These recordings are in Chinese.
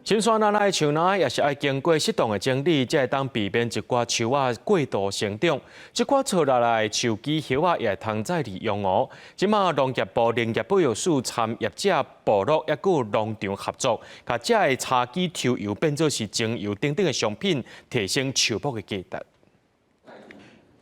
新鲜奶奶的树奶也是要经过适当的整理，才会当避免一寡树仔过度生长。这寡错落来的树枝叶仔也会通再利用哦。即马农业部林业保育署参业者部落也有农场合作，把这的茶枝抽油变做是精油等等的商品，提升树木的价值。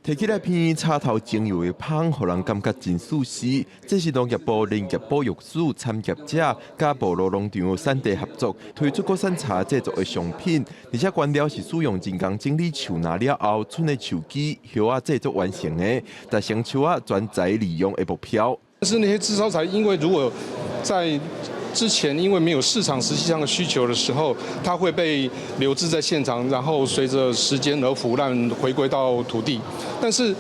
摕起来片插头精油的香，互人感觉真舒适。这是农业部林业保育署参业者甲部落农场产地合作推出国产茶制作的商品，而且原料是使用人工整理树芽了后，剩的树枝叶仔制作完成的，达成树仔全材利用的目标。但是那些制造材，因为如果在之前因为没有市场实际上的需求的时候，它会被留置在现场，然后随着时间而腐烂，回归到土地。但是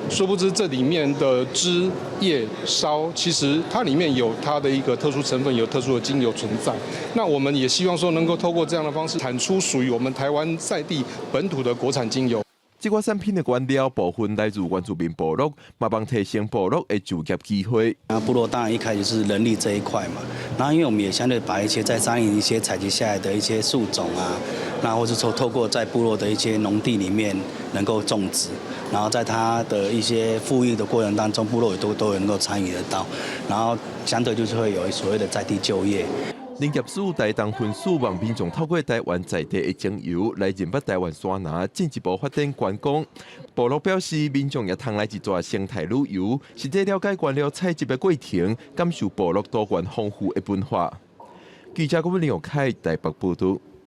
殊不知这里面的枝叶梢，其实它里面有它的一个特殊成分，有特殊的精油存在。那我们也希望说能够透过这样的方式，产出属于我们台湾在地本土的国产精油。这款产品的原料部分来自原住民部落，嘛帮提升部落的就业机会。部落当然一开始就是人力这一块嘛，然后因为我们也相对把一些在山林一些采集下来的一些树种啊，那或者说透过在部落的一些农地里面能够种植，然后在它的一些富裕的过程当中，部落也都能够参与得到，然后相对就是会有所谓的在地就业。林业署台东分署望民众透过台湾在地的精油来认识台湾山拿，进一步发展观光。部落表示，民众也通来一撮生态旅游，实际了解原料采集的过程，感受部落多元丰富的文化。记者郭文良凯台北报道。